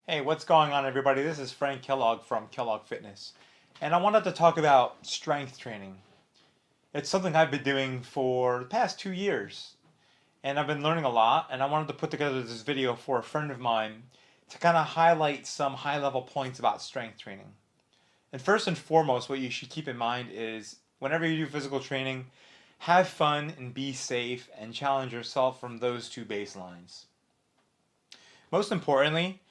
Hey, what's going on, everybody? This is Frank Kellogg from Kellogg Fitness, and I wanted to talk about strength training. It's something I've been doing for the past 2 years, and I've been learning a lot, and I wanted to put together this video for a friend of mine to kind of highlight some high level points about strength training. And first and foremost, what you should keep in mind is whenever you do physical training, have fun and be safe and challenge yourself from those two baselines. Most importantly,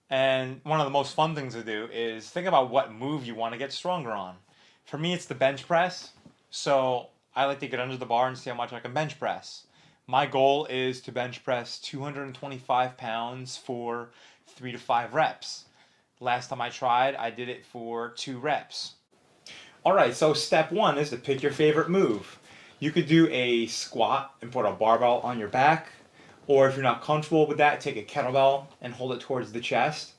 and one of the most fun things to do is think about what move you want to get stronger on. For me, it's the bench press. So I like to get under the bar and see how much I can bench press. My goal is to bench press 225 pounds for 3 to 5 reps. Last time I tried, I did it for 2 reps. Alright, so step one is to pick your favorite move. You could do a squat and put a barbell on your back, or if you're not comfortable with that, take a kettlebell and hold it towards the chest.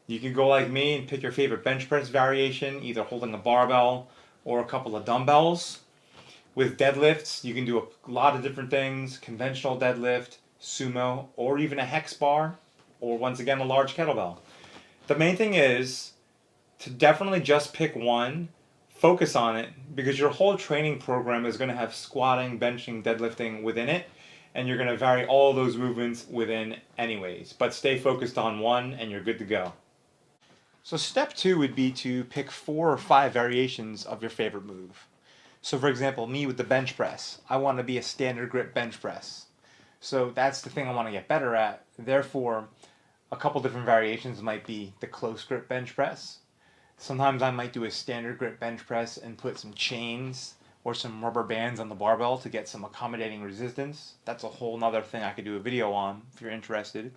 You can go like me and pick your favorite bench press variation, either holding a barbell or a couple of dumbbells. With deadlifts, you can do a lot of different things: conventional deadlift, sumo, or even a hex bar, or once again, a large kettlebell. The main thing is to definitely just pick one, focus on it, because your whole training program is going to have squatting, benching, deadlifting within it, and you're going to vary all those movements within anyways. But stay focused on one and you're good to go. So step two would be to pick 4 or 5 variations of your favorite move. So for example, me with the bench press, I want to be a standard grip bench press. So that's the thing I want to get better at. Therefore, a couple different variations might be the close grip bench press. Sometimes I might do a standard grip bench press and put some chains or some rubber bands on the barbell to get some accommodating resistance. That's a whole nother thing I could do a video on if you're interested.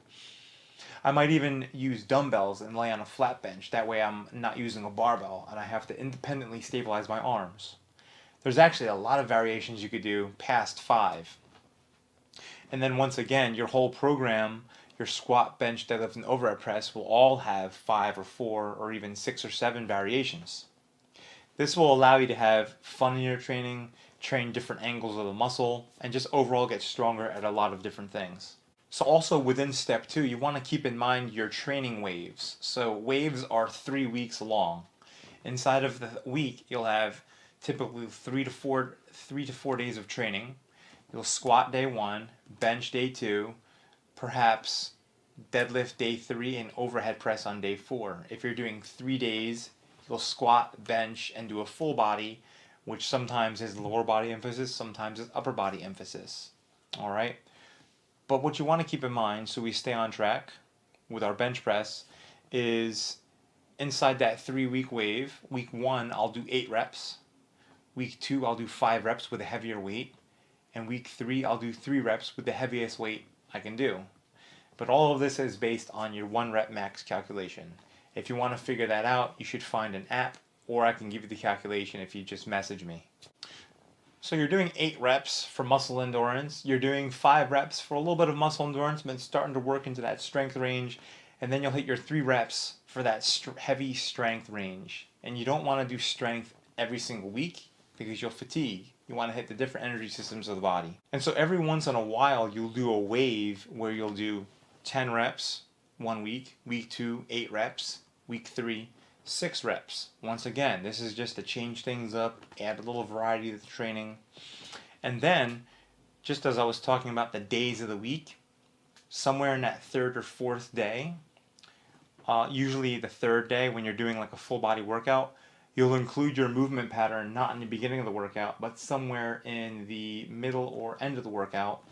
I might even use dumbbells and lay on a flat bench. That way I'm not using a barbell and I have to independently stabilize my arms. There's actually a lot of variations you could do past 5. And then once again, your whole program, your squat, bench, deadlift, and overhead press will all have 5 or 4 or even 6 or 7 variations. This will allow you to have fun in your training, train different angles of the muscle, and just overall get stronger at a lot of different things. So also within step 2, you want to keep in mind your training waves. So waves are 3 weeks long. Inside of the week, you'll have typically 3 to 4 days of training. You'll squat day 1, bench day 2, perhaps deadlift day 3, and overhead press on day 4. If you're doing 3 days, you'll squat, bench, and do a full body, which sometimes is lower body emphasis, sometimes is upper body emphasis. Alright? But what you want to keep in mind, so we stay on track with our bench press, is inside that 3-week wave, week 1 I'll do 8 reps, week 2 I'll do 5 reps with a heavier weight, and week 3 I'll do 3 reps with the heaviest weight I can do. But all of this is based on your 1 rep max calculation. If you want to figure that out, you should find an app, or I can give you the calculation if you just message me. So you're doing 8 reps for muscle endurance, you're doing 5 reps for a little bit of muscle endurance, but starting to work into that strength range, and then you'll hit your 3 reps for that heavy strength range. And you don't want to do strength every single week because you'll fatigue. You want to hit the different energy systems of the body. And so every once in a while you'll do a wave where you'll do 10 reps 1 week, week 2, 8 reps, week 3, 6 reps. Once again, this is just to change things up, add a little variety to the training. And then, just as I was talking about the days of the week, somewhere in that 3rd or 4th day, usually the 3rd day when you're doing like a full body workout, you'll include your movement pattern not in the beginning of the workout, but somewhere in the middle or end of the workout.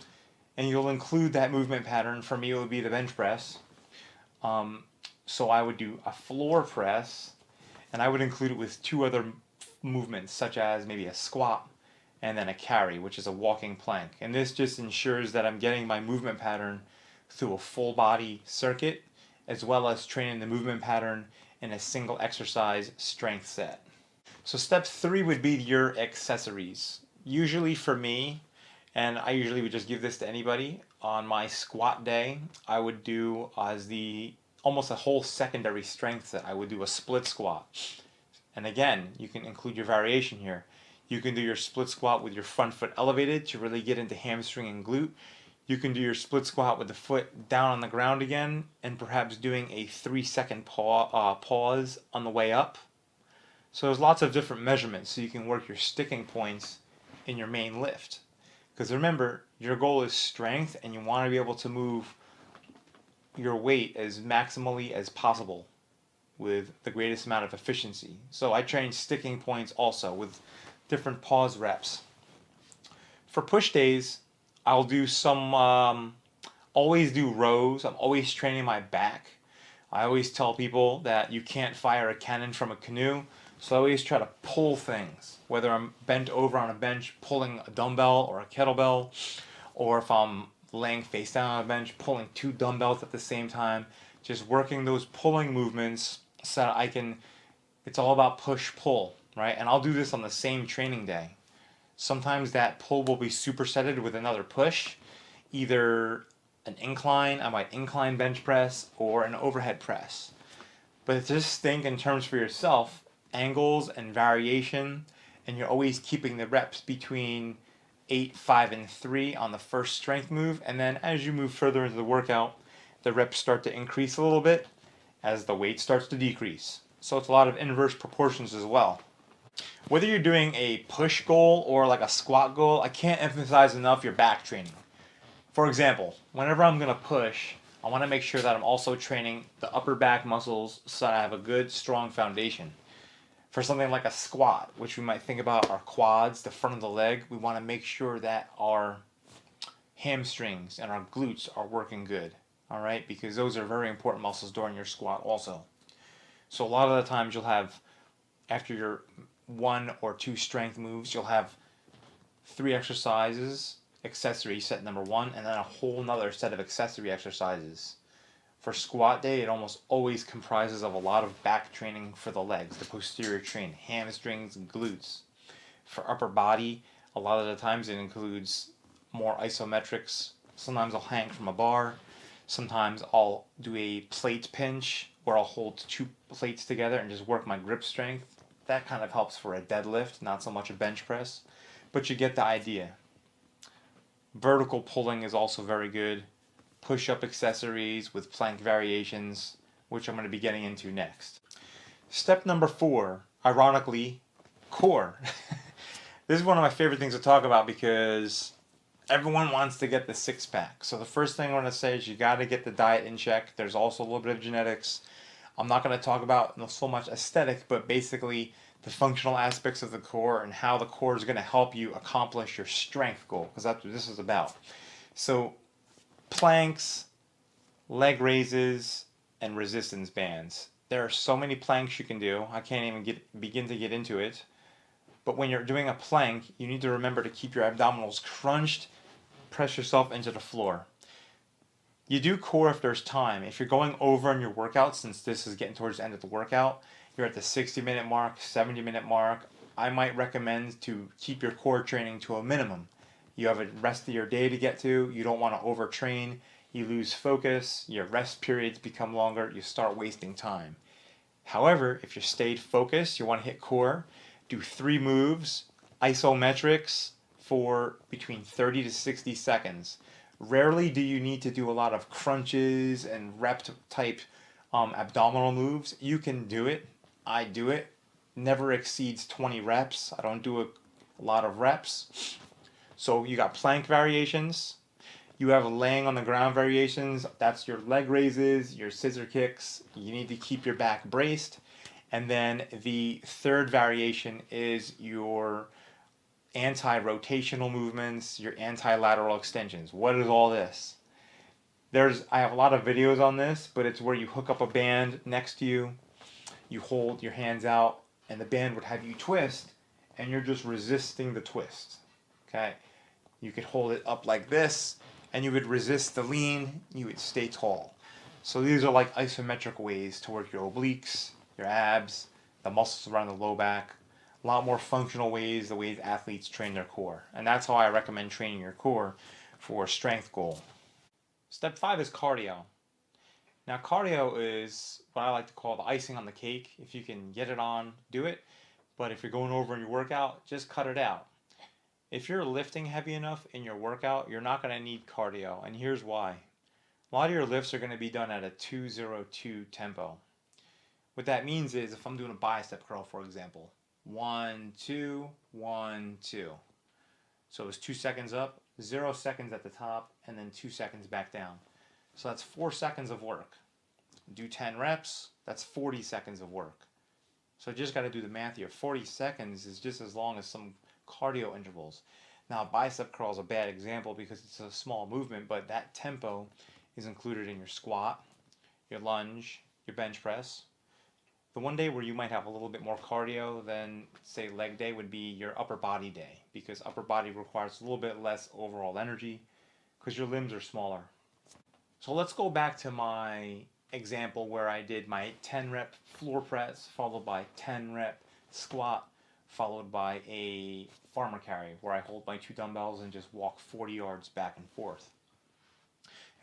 And you'll include that movement pattern. For me, it would be the bench press. So I would do a floor press, and I would include it with 2 other movements, such as maybe a squat and then a carry, which is a walking plank. And this just ensures that I'm getting my movement pattern through a full body circuit, as well as training the movement pattern in a single exercise strength set. So step 3 would be your accessories. Usually for me, and I usually would just give this to anybody, on my squat day, I would do as almost a whole secondary strength set. I would do a split squat. And again, you can include your variation here. You can do your split squat with your front foot elevated to really get into hamstring and glute. You can do your split squat with the foot down on the ground again, and perhaps doing a 3 second pause on the way up. So there's lots of different measurements so you can work your sticking points in your main lift. Because remember, your goal is strength and you want to be able to move your weight as maximally as possible with the greatest amount of efficiency. So I train sticking points also with different pause reps. For push days, I'll do always do rows. I'm always training my back. I always tell people that you can't fire a cannon from a canoe. So I always try to pull things, whether I'm bent over on a bench pulling a dumbbell or a kettlebell, or if I'm laying face down on a bench pulling two dumbbells at the same time, just working those pulling movements so that it's all about push-pull, right? And I'll do this on the same training day. Sometimes that pull will be supersetted with another push, either an incline, I might incline bench press, or an overhead press. But just think in terms for yourself, angles and variation, and you're always keeping the reps between 8, 5, and 3 on the first strength move, and then as you move further into the workout, the reps start to increase a little bit as the weight starts to decrease. So it's a lot of inverse proportions as well. Whether you're doing a push goal or like a squat goal, I can't emphasize enough your back training. For example, whenever I'm going to push, I want to make sure that I'm also training the upper back muscles so that I have a good, strong foundation. For something like a squat, which we might think about our quads, the front of the leg, we want to make sure that our hamstrings and our glutes are working good, all right? Because those are very important muscles during your squat also. So a lot of the times you'll have, after your 1 or 2 strength moves, you'll have 3 exercises, accessory set number 1, and then a whole nother set of accessory exercises. For squat day, it almost always comprises of a lot of back training for the legs, the posterior train, hamstrings, glutes. For upper body, a lot of the times it includes more isometrics. Sometimes I'll hang from a bar. Sometimes I'll do a plate pinch where I'll hold 2 plates together and just work my grip strength. That kind of helps for a deadlift, not so much a bench press, but you get the idea. Vertical pulling is also very good. Push-up accessories with plank variations, which I'm going to be getting into next. Step number 4, ironically, core. This is one of my favorite things to talk about because everyone wants to get the six-pack. So the first thing I want to say is you got to get the diet in check. There's also a little bit of genetics. I'm not going to talk about so much aesthetic, but basically the functional aspects of the core and how the core is going to help you accomplish your strength goal, because that's what this is about. So planks, leg raises, and resistance bands. There are so many planks you can do. I can't even begin to get into it. But when you're doing a plank, you need to remember to keep your abdominals crunched, press yourself into the floor. You do core if there's time. If you're going over in your workout, since this is getting towards the end of the workout, you're at the 60-minute mark, 70-minute mark, I might recommend to keep your core training to a minimum. You have a rest of your day to get to. You don't want to overtrain. You lose focus. Your rest periods become longer. You start wasting time. However, if you stayed focused, you want to hit core, do 3 moves, isometrics for between 30 to 60 seconds. Rarely do you need to do a lot of crunches and rep type abdominal moves. You can do it. I do it. Never exceeds 20 reps. I don't do a lot of reps. So you got plank variations, you have laying on the ground variations, that's your leg raises, your scissor kicks, you need to keep your back braced, and then the third variation is your anti-rotational movements, your anti-lateral extensions. What is all this? I have a lot of videos on this, but it's where you hook up a band next to you, you hold your hands out, and the band would have you twist, and you're just resisting the twist. Okay, you could hold it up like this, and you would resist the lean, you would stay tall. So these are like isometric ways to work your obliques, your abs, the muscles around the low back. A lot more functional ways, the ways athletes train their core. And that's how I recommend training your core for a strength goal. Step 5 is cardio. Now cardio is what I like to call the icing on the cake. If you can get it on, do it. But if you're going over in your workout, just cut it out. If you're lifting heavy enough in your workout, you're not going to need cardio, and here's why. A lot of your lifts are going to be done at a 202 tempo. What that means is if I'm doing a bicep curl, for example, 1, 2, 1, 2. So it's 2 seconds up, 0 seconds at the top, and then 2 seconds back down. So that's 4 seconds of work. Do 10 reps, that's 40 seconds of work. So you just got to do the math here. 40 seconds is just as long as some cardio intervals. Now, bicep curl is a bad example because it's a small movement, but that tempo is included in your squat, your lunge, your bench press. The one day where you might have a little bit more cardio than, say, leg day would be your upper body day, because upper body requires a little bit less overall energy because your limbs are smaller. So let's go back to my example where I did my 10 rep floor press followed by 10 rep squat followed by a farmer carry where I hold my 2 dumbbells and just walk 40 yards back and forth.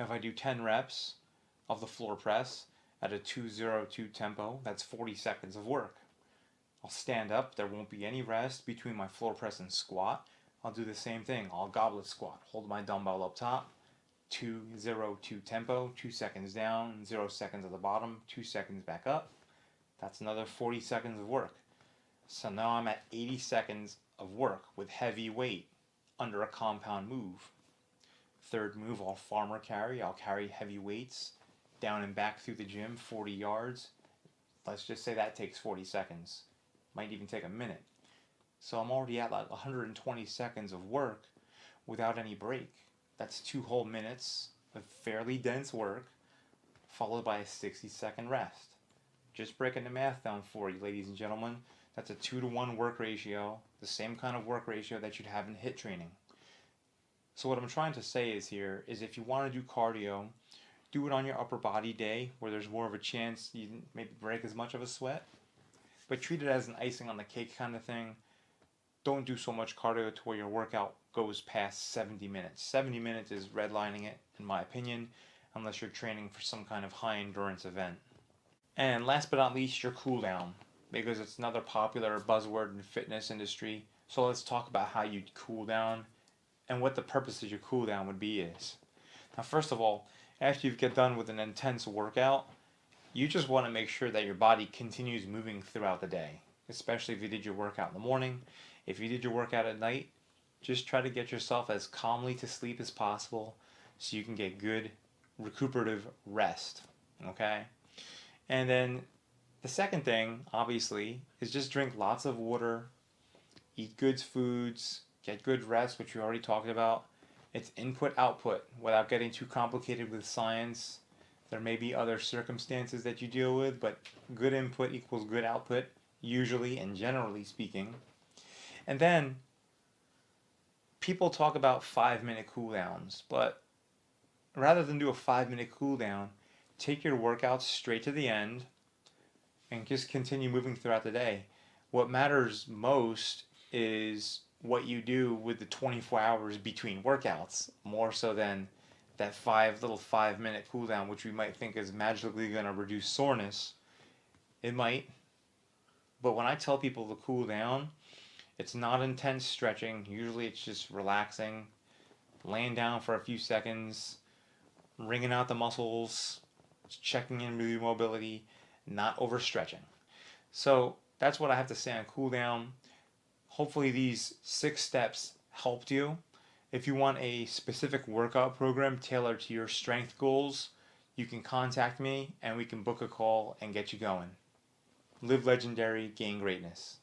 If I do 10 reps of the floor press at a 202 tempo, that's 40 seconds of work. I'll stand up, there won't be any rest between my floor press and squat. I'll do the same thing. I'll goblet squat, hold my dumbbell up top, 202 tempo, 2 seconds down, 0 seconds at the bottom, 2 seconds back up. That's another 40 seconds of work. So now I'm at 80 seconds of work with heavy weight under a compound move. Third move, I'll farmer carry. I'll carry heavy weights down and back through the gym, 40 yards. Let's just say that takes 40 seconds. Might even take a minute. So I'm already at like 120 seconds of work without any break. That's 2 whole minutes of fairly dense work, followed by a 60-second rest. Just breaking the math down for you, ladies and gentlemen. That's a 2-to-1 work ratio, the same kind of work ratio that you'd have in HIIT training. So what I'm trying to say is here is if you want to do cardio, do it on your upper body day where there's more of a chance you maybe break as much of a sweat, but treat it as an icing on the cake kind of thing. Don't do so much cardio to where your workout goes past 70 minutes. 70 minutes is redlining it, in my opinion, unless you're training for some kind of high endurance event. And last but not least, your cool down, because it's another popular buzzword in the fitness industry. So let's talk about how you cool down and what the purpose of your cool down would be is. Now, first of all, after you get done with an intense workout, you just want to make sure that your body continues moving throughout the day, especially if you did your workout in the morning. If you did your workout at night, just try to get yourself as calmly to sleep as possible so you can get good recuperative rest, okay? And then the second thing, obviously, is just drink lots of water, eat good foods, get good rest, which we already talked about. It's input-output without getting too complicated with science. There may be other circumstances that you deal with, but good input equals good output, usually and generally speaking. And then people talk about 5-minute cooldowns, but rather than do a 5-minute cooldown, take your workouts straight to the end and just continue moving throughout the day. What matters most is what you do with the 24 hours between workouts, more so than that 5-minute cooldown, which we might think is magically going to reduce soreness. It might, but when I tell people to cool down, it's not intense stretching. Usually it's just relaxing, laying down for a few seconds, wringing out the muscles, checking in with your mobility, not overstretching. So that's what I have to say on cool down. Hopefully these 6 steps helped you. If you want a specific workout program tailored to your strength goals, you can contact me and we can book a call and get you going. Live legendary, gain greatness.